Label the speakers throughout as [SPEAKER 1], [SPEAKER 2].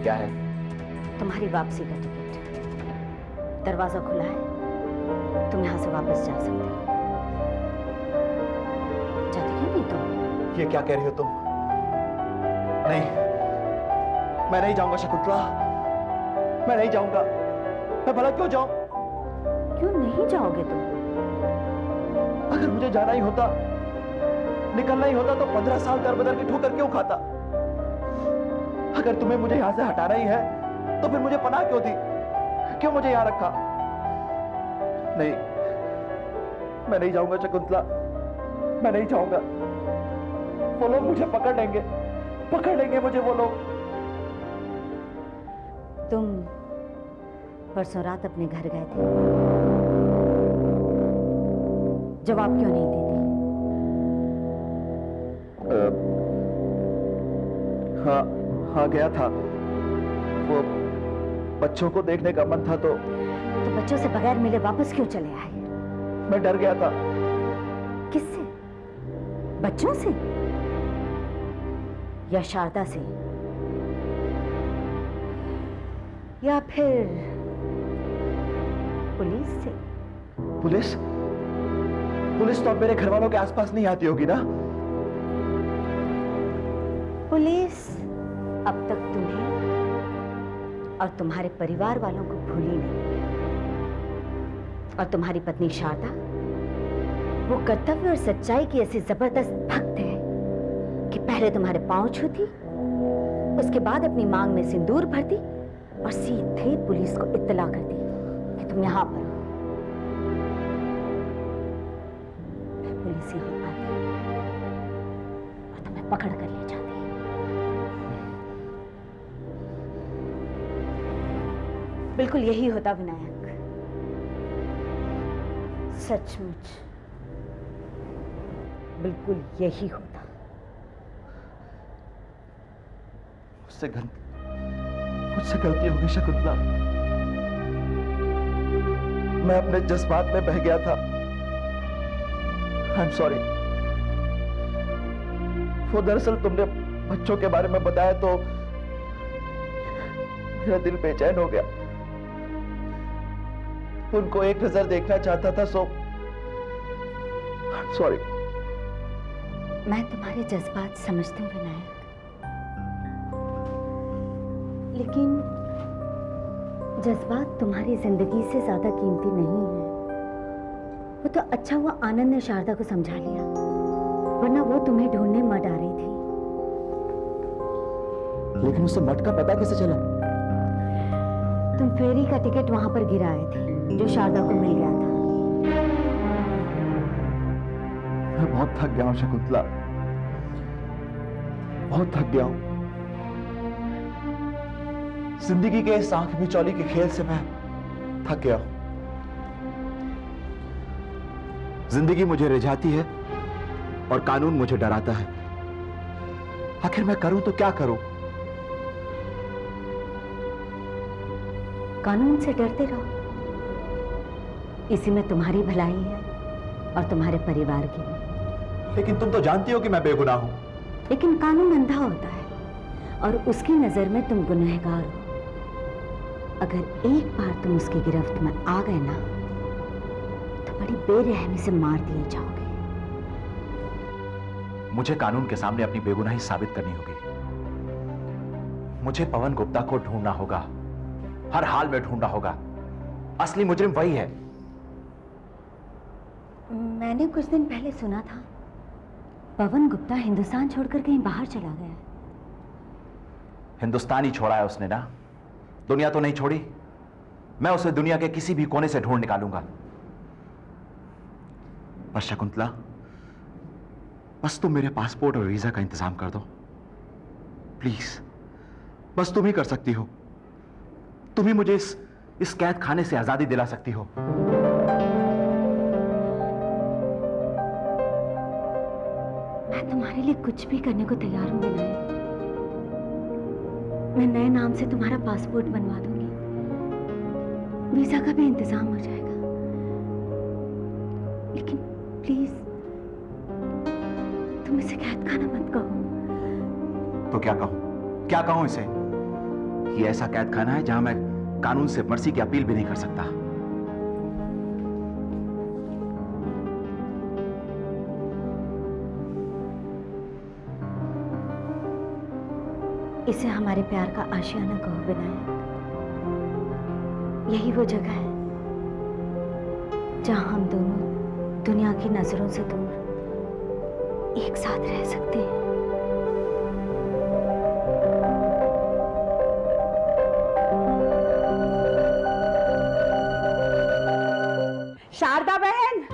[SPEAKER 1] क्या है?
[SPEAKER 2] तुम्हारी वापसी का टिकट। दरवाजा खुला है, तुम यहाँ से वापस जा सकते हो। जाते क्यों नहीं तुम?
[SPEAKER 1] ये क्या कह रही हो तुम? नहीं, मैं नहीं जाऊंगा शकुंतला, मैं नहीं जाऊंगा। मैं भला क्यों जाऊं?
[SPEAKER 2] क्यों नहीं जाओगे तुम?
[SPEAKER 1] अगर मुझे जाना ही होता, निकलना ही होता, तो 15 साल दर बदर की ठोकर क्यों खाता? अगर तुम्हें मुझे यहां से हटाना ही है, तो फिर मुझे पनाह क्यों दी? क्यों मुझे यहां रखा? नहीं, मैं नहीं जाऊंगा शकुंतला, मैं नहीं जाऊंगा। वो लोग मुझे पकड़ लेंगे मुझे वो लोग।
[SPEAKER 2] तुम परसों रात अपने घर गए थे, जवाब क्यों नहीं देती?
[SPEAKER 1] हाँ गया था। वो बच्चों को देखने का मन था तो
[SPEAKER 2] बच्चों से बगैर मिले वापस क्यों चले आए?
[SPEAKER 1] मैं डर गया था।
[SPEAKER 2] किससे? बच्चों से या शारदा से, या फिर पुलिस से?
[SPEAKER 1] पुलिस तो अब मेरे घर वालों के आसपास नहीं आती होगी ना?
[SPEAKER 2] पुलिस अब तक तुम्हें और तुम्हारे परिवार वालों को भूली नहीं। और तुम्हारी पत्नी शारदा, वो कर्तव्य और सच्चाई की ऐसी जबरदस्त भक्त है कि पहले तुम्हारे पांव छूती, उसके बाद अपनी मांग में सिंदूर भरती और सीधे पुलिस को इत्तला करती कि तुम यहां पर हो। फिर पुलिस यहां आती और तुम्हें पकड़ कर ले जाती। बिल्कुल यही होता विनायक, सचमुच बिल्कुल यही होता।
[SPEAKER 1] मुझसे गलती हो गई शकुंतला। मैं अपने जज्बात में बह गया था। I am sorry. वो दरअसल तुमने बच्चों के बारे में बताया तो मेरा दिल बेचैन हो गया। उनको एक नजर देखना चाहता था, सो आई एम सॉरी।
[SPEAKER 2] मैं तुम्हारे जज्बात समझती हूँ विनायक, लेकिन जज्बात तुम्हारी जिंदगी से ज्यादा कीमती नहीं है। वो तो अच्छा हुआ आनंद ने शारदा को समझा लिया, वरना वो तुम्हें ढूंढने मत आ रही थी।
[SPEAKER 1] लेकिन उसे मठ का पता कैसे चला?
[SPEAKER 2] तुम फेरी का टिकट वहां पर गिराए थे जो शारदा को मिल गया था।
[SPEAKER 1] मैं बहुत थक गया हूं शकुंतला, बहुत थक गया हूं। जिंदगी के इस आंख मिचौली के खेल से मैं थक गया हूं। जिंदगी मुझे रिझाती है और कानून मुझे डराता है। आखिर मैं करूं तो क्या करूं?
[SPEAKER 2] कानून से डरते रहो, इसी में तुम्हारी भलाई है और तुम्हारे परिवार की भी।
[SPEAKER 1] लेकिन तुम तो जानती हो कि मैं बेगुनाह हूं।
[SPEAKER 2] लेकिन कानून अंधा होता है और उसकी नजर में तुम गुनहगार हो। अगर एक बार तुम उसकी गिरफ्त में आ गए ना, तो बड़ी बेरहमी से मार दिए जाओगे।
[SPEAKER 1] मुझे कानून के सामने अपनी बेगुनाही साबित करनी होगी। मुझे पवन गुप्ता को ढूंढना होगा, हर हाल में ढूंढना होगा। असली मुजरिम वही है।
[SPEAKER 2] मैंने कुछ दिन पहले सुना था पवन गुप्ता हिंदुस्तान छोड़कर कहीं बाहर चला गया है।
[SPEAKER 1] हिंदुस्तान ही छोड़ा है उसने ना, दुनिया तो नहीं छोड़ी। मैं उसे दुनिया के किसी भी कोने से ढूंढ निकालूंगा। पर शकुंतला, बस तुम मेरे पासपोर्ट और वीजा का इंतजाम कर दो प्लीज। बस तुम ही कर सकती हो। तुम ही मुझे इस कैद खाने से आजादी दिला सकती हो।
[SPEAKER 2] मैं तुम्हारे लिए कुछ भी करने को तैयार हूं विनायक। मैं नए नाम से तुम्हारा पासपोर्ट बनवा दूंगी, वीजा का भी इंतजाम हो जाएगा। लेकिन प्लीज तुम इसे कैद खाना मत कहो।
[SPEAKER 1] तो क्या कहूं? क्या कहूं इसे? ये ऐसा कैद खाना है जहां मैं कानून से मर्सी की अपील भी नहीं कर सकता।
[SPEAKER 2] इसे हमारे प्यार का आशियाना कहो विनायक। यही वो जगह है जहां हम दोनों दुनिया की नजरों से दूर एक साथ रह सकते हैं।
[SPEAKER 3] शारदा बहन,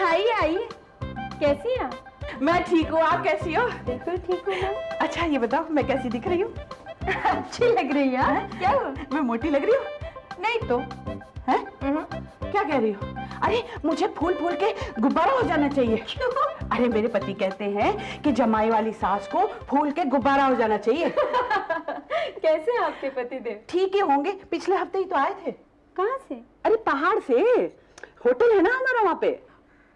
[SPEAKER 2] आइए आइए, कैसी हैं?
[SPEAKER 3] मैं ठीक हूँ, आप कैसी हो?
[SPEAKER 2] बिल्कुल ठीक हूँ।
[SPEAKER 3] अच्छा ये बताओ, मैं कैसी दिख रही हूँ?
[SPEAKER 2] अच्छी लग रही है। क्या हुआ?
[SPEAKER 3] मैं मोटी लग रही हूँ? नहीं तो है? क्या कह रही हो? अरे मुझे फूल फूल के गुब्बारा हो जाना चाहिए।
[SPEAKER 2] क्यों?
[SPEAKER 3] अरे मेरे पति कहते हैं कि जमाई वाली सास को फूल के गुब्बारा हो जाना चाहिए।
[SPEAKER 2] कैसे आपके पति देव?
[SPEAKER 3] ठीक ही होंगे, पिछले हफ्ते ही तो आए थे।
[SPEAKER 2] कहाँ से?
[SPEAKER 3] अरे पहाड़ से। होटल है ना हमारा वहाँ पे।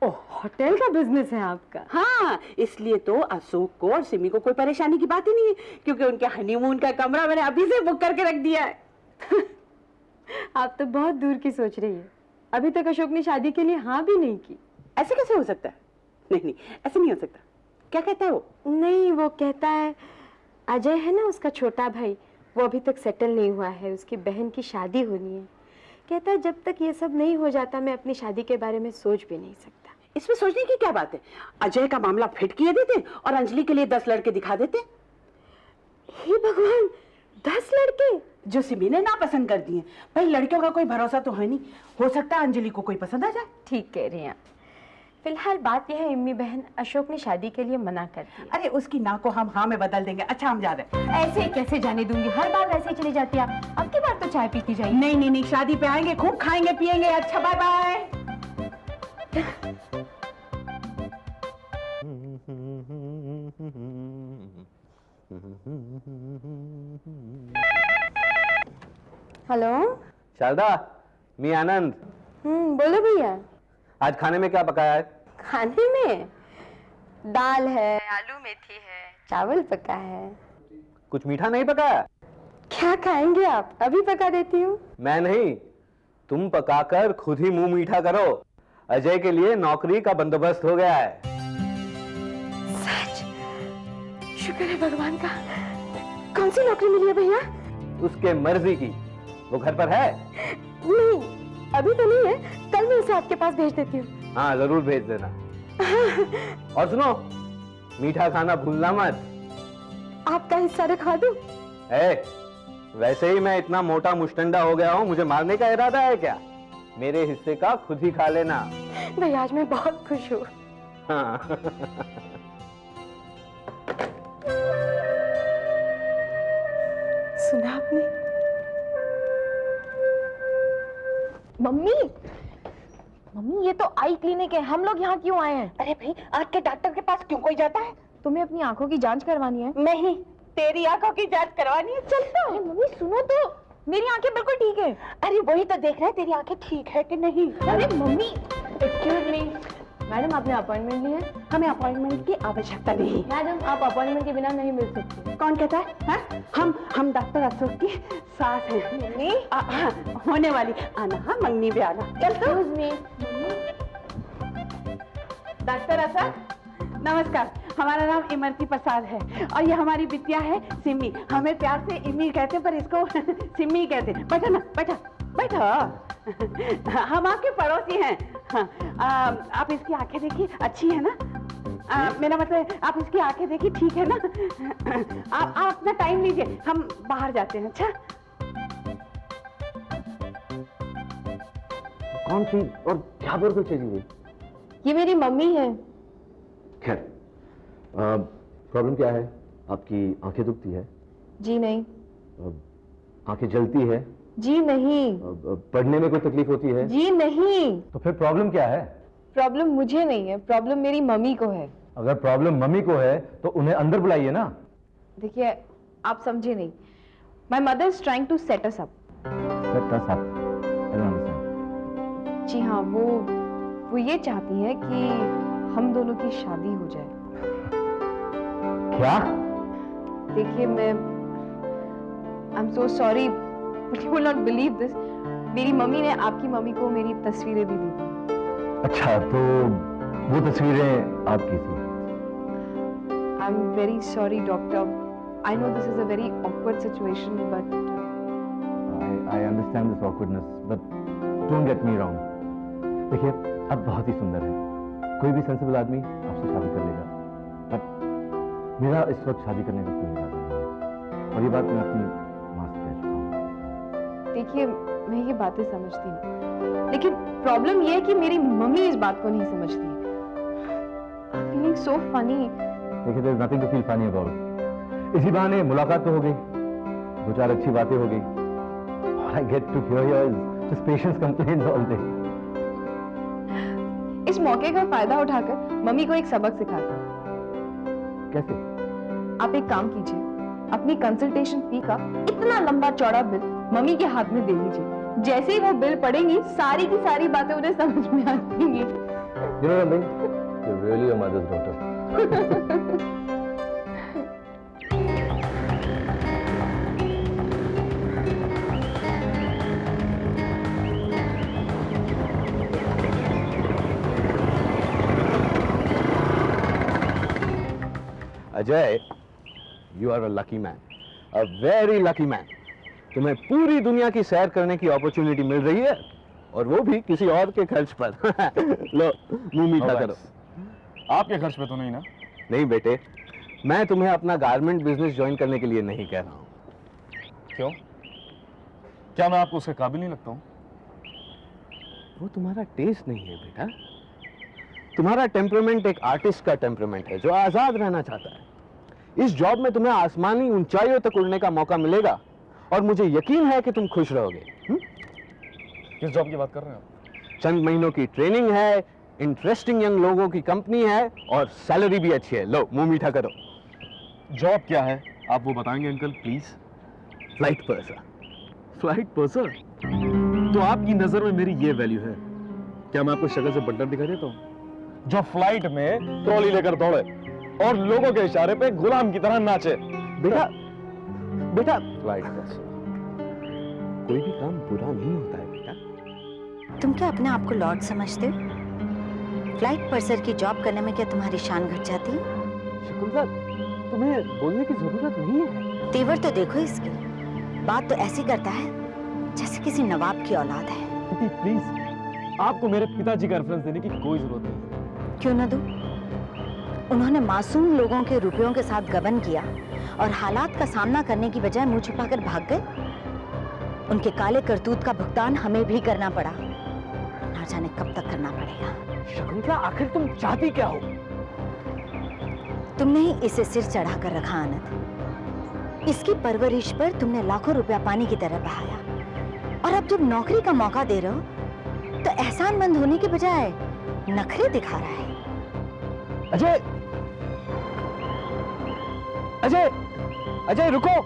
[SPEAKER 2] ओह, होटल का बिजनेस है आपका?
[SPEAKER 3] हाँ, इसलिए तो अशोक को और सिमी को कोई परेशानी की बात ही नहीं है, क्योंकि उनके हनीमून का कमरा मैंने अभी से बुक करके रख दिया है।
[SPEAKER 2] आप तो बहुत दूर की सोच रही है। अभी तक अशोक ने शादी के लिए हाँ भी नहीं की।
[SPEAKER 3] ऐसे कैसे हो सकता है? नहीं नहीं, ऐसे नहीं हो सकता। क्या कहता है वो?
[SPEAKER 2] नहीं, वो कहता है अजय है ना उसका छोटा भाई, वो अभी तक सेटल नहीं हुआ है, उसकी बहन की शादी होनी है। कहता है जब तक ये सब नहीं हो जाता मैं अपनी शादी के बारे में सोच भी नहीं सकता।
[SPEAKER 3] इसमें सोचने की क्या बात है? अजय का मामला फिट किए देते और अंजलि के लिए 10 लड़के दिखा देते।
[SPEAKER 2] हे भगवान, 10 लड़के
[SPEAKER 3] जो सिमी ने नापसंद कर दिए। भाई लड़कियों का कोई भरोसा तो है नहीं, हो सकता है अंजलि को कोई पसंद आ जाए।
[SPEAKER 2] ठीक कह रही हैं। फिलहाल बात यह है इम्मी बहन, अशोक ने शादी के लिए मना कर दिया।
[SPEAKER 3] अरे उसकी ना को हम हाँ में बदल देंगे। अच्छा हम जा रहे हैं।
[SPEAKER 2] ऐसे कैसे जाने दूंगी, हर बार वैसे ही चली जाती है आप। अब की बार तो चाय पीती जाइए।
[SPEAKER 3] नहीं नहीं नहीं, शादी पे आएंगे, खूब खाएंगे पिएंगे। अच्छा बाय बाय।
[SPEAKER 2] हेलो।
[SPEAKER 4] शारदा, मी आनंद।
[SPEAKER 2] बोलो भैया।
[SPEAKER 4] आज खाने में क्या पकाया है?
[SPEAKER 2] खाने में दाल है, आलू मेथी है, चावल पका है।
[SPEAKER 4] कुछ मीठा नहीं पकाया?
[SPEAKER 2] क्या खाएंगे आप? अभी पका देती हूँ।
[SPEAKER 4] मैं नहीं, तुम पकाकर खुद ही मुंह मीठा करो। अजय के लिए नौकरी का बंदोबस्त हो गया है।
[SPEAKER 2] सच? शुक्र है भगवान का। कौन सी नौकरी मिली है भैया?
[SPEAKER 4] उसके मर्जी की। वो घर पर है?
[SPEAKER 2] नहीं, अभी तो नहीं है। कल मैं उसे आपके पास भेज देती हूँ।
[SPEAKER 4] हाँ जरूर भेज देना। और सुनो, मीठा खाना भूलना मत।
[SPEAKER 2] आपका हिस्सा रखवा दूं?
[SPEAKER 4] वैसे ही मैं इतना मोटा मुश्तंडा हो गया हूँ, मुझे मारने का इरादा है क्या? मेरे हिस्से का खुद ही खा लेना।
[SPEAKER 2] भैया आज मैं बहुत खुश हूँ।
[SPEAKER 4] हाँ।
[SPEAKER 2] सुना आपने?
[SPEAKER 5] मम्मी, मम्मी ये तो आई क्लिनिक है, हम लोग यहाँ क्यों आए हैं?
[SPEAKER 3] अरे भाई, आँख के डॉक्टर के पास क्यों कोई जाता है?
[SPEAKER 5] तुम्हें अपनी आंखों की जांच करवानी है?
[SPEAKER 3] नहीं, तेरी आंखों की जांच करवानी है। चलता।
[SPEAKER 5] अरे मम्मी सुनो तो, मेरी आंखें बिल्कुल ठीक है।
[SPEAKER 3] अरे वही तो देख रहे हैं तेरी आंखें ठीक है कि नहीं।
[SPEAKER 5] अरे मम्मी, एक्सक्यूज मी, मैडम आपने अपॉइंटमेंट ली है?
[SPEAKER 3] हमें अपॉइंटमेंट की आवश्यकता नहीं।
[SPEAKER 5] मैडम आप अपॉइंटमेंट के बिना नहीं मिल सकती।
[SPEAKER 3] कौन कहता है? हाँ? हम डॉक्टर अशोक की सास हैं।
[SPEAKER 5] मम्मी,
[SPEAKER 3] हाँ, होने वाली। आना, हाँ मंगनी भी आना। चल तो।
[SPEAKER 5] Excuse me.
[SPEAKER 3] डॉक्टर अशोक नमस्कार। हमारा नाम इमरती प्रसाद है और ये हमारी बिटिया है सिमी। हमें प्यार से इमी कहते पर इसको सिमी कहते। बैठो ना, बैठो बैठो। हम आपके पड़ोसी हैं। हाँ, आप इसकी आंखें देखिए, अच्छी है ना? मेरा मतलब आप इसकी आंखें देखिए, ठीक है ना? आप अपना टाइम लीजिए, हम बाहर जाते हैं। अच्छा
[SPEAKER 4] कौन सी और क्या बोल चाहिए?
[SPEAKER 5] ये मेरी मम्मी है।
[SPEAKER 4] खैर, प्रॉब्लम क्या है? आपकी आंखें दुखती है?
[SPEAKER 5] जी नहीं।
[SPEAKER 4] आंखें जलती है?
[SPEAKER 5] जी नहीं।
[SPEAKER 4] पढ़ने में कोई तकलीफ होती है?
[SPEAKER 5] जी नहीं।
[SPEAKER 4] तो फिर प्रॉब्लम क्या है?
[SPEAKER 5] प्रॉब्लम मुझे नहीं है, प्रॉब्लम मेरी मम्मी को है।
[SPEAKER 4] अगर प्रॉब्लम मम्मी को है तो उन्हें अंदर बुलाइए ना।
[SPEAKER 5] देखिए आप समझे नहीं, my mother is trying to set us up. जी हाँ, वो ये चाहती है कि हम दोनों की शादी हो जाए।
[SPEAKER 4] क्या?
[SPEAKER 5] देखिए I am so sorry, but you will not believe this, मेरी मम्मी ने आपकी मम्मी को मेरी तस्वीरें भी दी थी।
[SPEAKER 1] अच्छा, तो वो तस्वीरें आपकी थी?
[SPEAKER 5] I am very sorry doctor, I know this is a very awkward situation, but
[SPEAKER 1] I understand this awkwardness, but don't get me wrong. देखिए, आप बहुत ही सुंदर हैं। कोई भी सेंसिबल आदमी आपसे शादी कर लेगा, बट मेरा इस वक्त शादी करने का कोई इरादा नहीं है। और ये बात मैं अपनी माँ से कह चुका हूँ।
[SPEAKER 5] देखिए मैं ये बातें समझती हूँ, लेकिन प्रॉब्लम ये है कि मेरी मम्मी इस बात को नहीं समझती। I am feeling so funny.
[SPEAKER 1] देखिए, there is nothing to feel funny about. इसी बहाने मुलाकात तो हो गई, दो चार अच्छी बातें हो गई। All I get to hear here is just patients complaints all day.
[SPEAKER 5] इस मौके का फायदा उठाकर मम्मी को एक सबक सिखाते हैं।
[SPEAKER 1] कैसे?
[SPEAKER 5] आप एक काम कीजिए, अपनी कंसल्टेशन फी का इतना लंबा चौड़ा बिल मम्मी के हाथ में दे दीजिए। जैसे ही वो बिल पढ़ेंगी, सारी की सारी बातें उन्हें समझ में आ जाएंगी।
[SPEAKER 1] You know something? You're really a mother's daughter.
[SPEAKER 4] Ajay, you are a lucky man, a very lucky man. तुम्हें पूरी दुनिया की सैर करने की अपॉर्चुनिटी मिल रही है, और वो भी किसी और के खर्च पर। लो, मुंह मीठा करो।
[SPEAKER 6] आपके खर्च पे तो नहीं ना?
[SPEAKER 4] नहीं बेटे, मैं तुम्हें अपना गारमेंट बिजनेस ज्वाइन करने के लिए नहीं कह रहा हूँ।
[SPEAKER 6] क्यों? क्या मैं आपको उसके काबिल नहीं लगता हूँ?
[SPEAKER 4] वो तुम्हारा टेस्ट नहीं है बेटा। तुम्हारा टेम्परामेंट एक आर्टिस्ट का टेम्परामेंट है, जो आजाद रहना चाहता है। इस जॉब में तुम्हें आसमानी ऊंचाइयों तक उड़ने का मौका मिलेगा, और मुझे यकीन है कि तुम खुश रहोगे।
[SPEAKER 6] किस जॉब की बात कर रहे हैं आप?
[SPEAKER 4] चंद महीनों की ट्रेनिंग है, इंटरेस्टिंग यंग लोगों की कंपनी है, और सैलरी भी अच्छी है। लो, मुंह मीठा करो।
[SPEAKER 6] जॉब क्या है आप वो बताएंगे अंकल प्लीज?
[SPEAKER 4] फ्लाइट पर्सर।
[SPEAKER 6] फ्लाइट पर्सर? तो आपकी नजर में मेरी ये वैल्यू है? क्या मैं आपको शक्ल से बटलर दिखाई देता हूँ, जो फ्लाइट में ट्रॉली लेकर दौड़े और लोगों के इशारे पे गुलाम की तरह नाचे?
[SPEAKER 4] बेटा फ्लाइट पर्सर, कोई भी काम बुरा नहीं होता है बेटा।
[SPEAKER 2] तुम क्या अपने आप को लॉर्ड समझते हो? फ्लाइट पर्सर की जॉब करने में क्या तुम्हारी शान घट जाती है?
[SPEAKER 4] शकुंतला, तुम्हें बोलने की जरूरत नहीं है।
[SPEAKER 2] तेवर तो देखो इसकी, बात तो ऐसी करता है जैसे किसी नवाब की औलाद है।
[SPEAKER 6] प्लीज, आपको मेरे पिताजी का रेफरेंस देने की कोई जरूरत नहीं।
[SPEAKER 2] क्यों न दूं? उन्होंने मासूम लोगों के रुपयों के साथ गबन किया और हालात का सामना करने की बजाय मुंह छुपाकर भाग गए। उनके काले करतूत का भुगतान हमें भी करना पड़ा, ना जाने कब तक करना पड़ेगा।
[SPEAKER 4] शकुंतला, आखिर तुम चाहती क्या हो?
[SPEAKER 2] तुमने ही इसे सिर चढ़ाकर रखा आनंद। इसकी परवरिश पर तुमने लाखों रुपया पानी की तरह बहाया, और अब जब नौकरी का मौका दे रहे हो तो एहसानमंद होने के बजाय नखरे दिखा रहा है।
[SPEAKER 4] अजय, अजय, अजय रुको।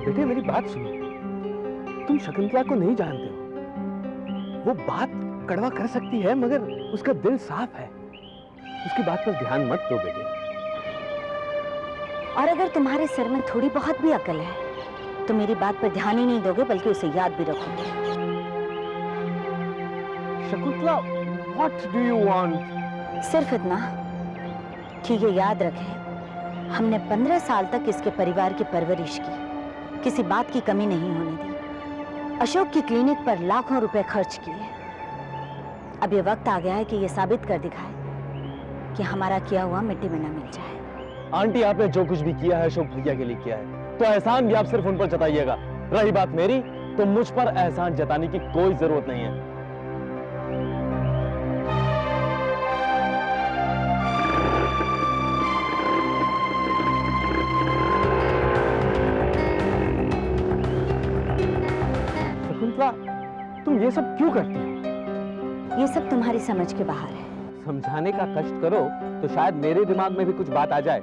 [SPEAKER 4] बेटे मेरी बात सुनो, तुम शकुंतला को नहीं जानते हो। वो बात कड़वा कर सकती है, मगर उसका दिल साफ है। उसकी बात पर ध्यान मत दो बेटे।
[SPEAKER 2] और अगर तुम्हारे सिर में थोड़ी बहुत भी अकल है तो मेरी बात पर ध्यान ही नहीं दोगे, बल्कि उसे याद भी रखोगे।
[SPEAKER 4] Shakuntala, what do you want?
[SPEAKER 2] सिर्फ इतना कि ये याद रखे, हमने 15 साल तक इसके परिवार की परवरिश की, किसी बात की कमी नहीं होने दी। अशोक की क्लिनिक पर लाखों रुपए खर्च किए। अब ये वक्त आ गया है कि ये साबित कर दिखाए कि हमारा किया हुआ मिट्टी में न मिल जाए।
[SPEAKER 6] आंटी, आपने जो कुछ भी किया है अशोक भैया के लिए किया है, तो एहसान भी आप सिर्फ उन पर जताइएगा। रही बात मेरी, तो मुझ पर एहसान जताने की कोई जरूरत नहीं है।
[SPEAKER 4] शकुंतला, तुम ये सब क्यों करती हो?
[SPEAKER 2] ये सब तुम्हारी समझ के बाहर है।
[SPEAKER 4] समझाने का कष्ट करो तो शायद मेरे दिमाग में भी कुछ बात आ जाए।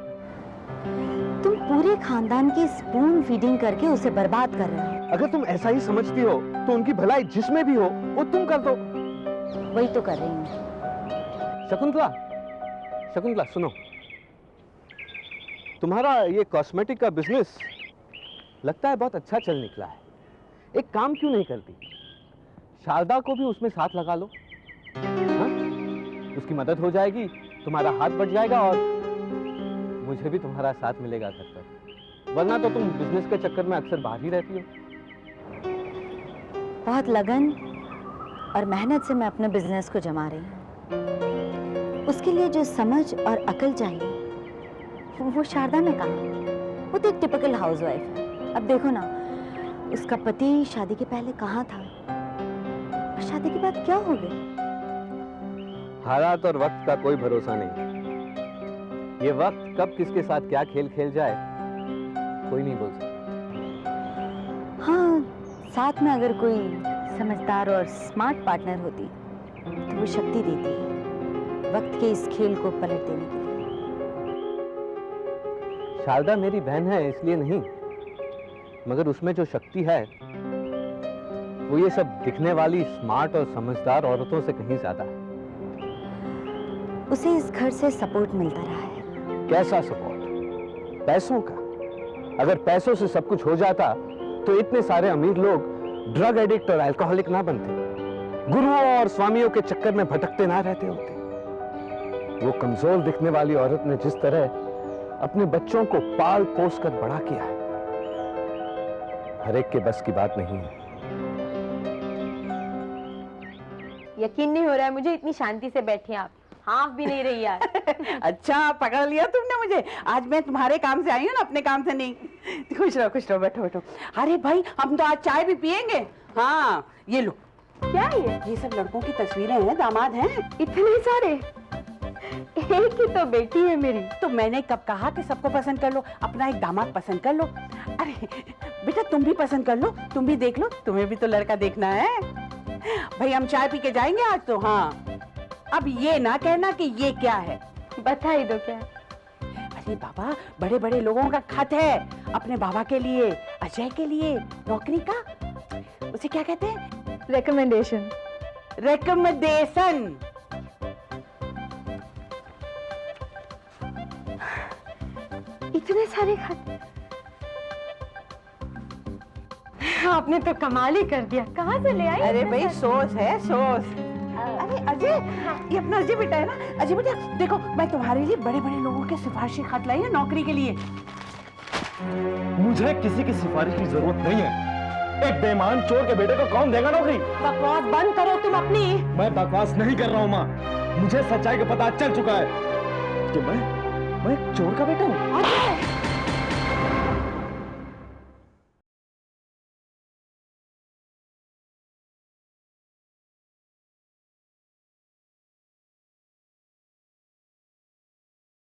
[SPEAKER 2] तुम पूरे खानदान की स्पून फीडिंग करके उसे बर्बाद कर रहे हो।
[SPEAKER 4] अगर तुम ऐसा ही समझती हो तो उनकी भलाई जिसमें भी हो वो तुम कर दो।
[SPEAKER 2] वही तो कर रही हूँ।
[SPEAKER 4] शकुंतला, शकुंतला सुनो, तुम्हारा ये कॉस्मेटिक का बिजनेस लगता है बहुत अच्छा चल निकला है। एक काम क्यों नहीं करती, शारदा को भी उसमें साथ लगा लो। हाँ? उसकी मदद हो जाएगी, तुम्हारा हाथ बढ़ जाएगा और मुझे भी तुम्हारा साथ मिलेगा घर पर। वरना तो तुम बिजनेस के चक्कर में अक्सर बाहर ही रहती हो।
[SPEAKER 2] बहुत लगन और मेहनत से मैं अपने बिजनेस को जमा रही हूँ। उसके लिए जो समझ और अकल चाहिए वो शारदा में कहाँ। वो तो एक टिपिकल हाउसवाइफ है। अब देखो ना, उसका पति शादी के पहले कहाँ था और शादी के बाद क्या हो गया।
[SPEAKER 4] हालात और वक्त का कोई भरोसा नहीं। ये वक्त कब किसके साथ क्या खेल खेल जाए कोई नहीं बोल सकता।
[SPEAKER 2] हाँ, साथ में अगर कोई समझदार और स्मार्ट पार्टनर होती तो वो शक्ति देती है वक्त के इस खेल को पलट देने के लिए।
[SPEAKER 4] शारदा मेरी बहन है इसलिए नहीं, मगर उसमें जो शक्ति है वो ये सब दिखने वाली स्मार्ट और समझदार औरतों से कहीं ज्यादा है।
[SPEAKER 2] उसे इस घर से सपोर्ट मिलता रहा है।
[SPEAKER 4] कैसा सपोर्ट? पैसों का। अगर पैसों से सब कुछ हो जाता तो इतने सारे अमीर लोग ड्रग एडिक्ट और अल्कोहलिक ना बनते, गुरुओं और स्वामियों के चक्कर में भटकते ना रहते होते। वो कमजोर दिखने वाली औरत ने जिस तरह अपने बच्चों को पाल पोस कर बड़ा किया है, हर एक के बस की बात नहीं है।
[SPEAKER 5] यकीन नहीं हो रहा है मुझे, इतनी शांति से बैठी हैं आप, हाँफ भी नहीं रही यार।
[SPEAKER 3] अच्छा पकड़ लिया तुमने मुझे। आज मैं तुम्हारे काम से आई हूँ ना, अपने काम से नहीं। खुश रहो, बैठो बैठो। अरे भाई, हम तो आज चाय भी पियेंगे। हाँ, ये लो।
[SPEAKER 5] क्या ये
[SPEAKER 3] सब लड़कों की तस्वीरें हैं, दामाद हैं।
[SPEAKER 5] इतने सारे? एक ही तो बेटी है मेरी।
[SPEAKER 3] तो मैंने कब कहा कि सबको पसंद कर लो, अपना एक दामाद पसंद कर लो। अरे बेटा, तुम भी पसंद कर लो, तुम भी देख लो, तुम्हें भी तो लड़का देखना है। भाई हम चाय पी के जाएंगे आज तो। हाँ, अब ये ना कहना कि ये क्या है।
[SPEAKER 5] बता ही दो क्या।
[SPEAKER 3] अरे बाबा, बड़े बड़े लोगों का खत है अपने बाबा के लिए, अजय के लिए, नौकरी का। उसे क्या कहते हैं?
[SPEAKER 5] रिकमेंडेशन।
[SPEAKER 3] रिकमेंडेशन।
[SPEAKER 5] इतने सारे खत। आपने तो कमाल ही कर दिया। कहाँ से ले आई?
[SPEAKER 3] अरे भाई, सोच है सोच। अरे अजय, ये अपना अजय बेटा है ना। अजय बेटा देखो, मैं तुम्हारे लिए बड़े बड़े लोगों के सिफारिशी खत लाई है नौकरी के लिए।
[SPEAKER 6] मुझे किसी की सिफारिश की जरूरत नहीं है। एक बेईमान चोर के बेटे को कौन देगा नौकरी?
[SPEAKER 3] बकवास बंद करो तुम अपनी।
[SPEAKER 6] मैं बकवास नहीं कर रहा हूँ माँ, मुझे सच्चाई का पता चल चुका है कि मैं एक चोर का बेटा हूँ।
[SPEAKER 3] अजय,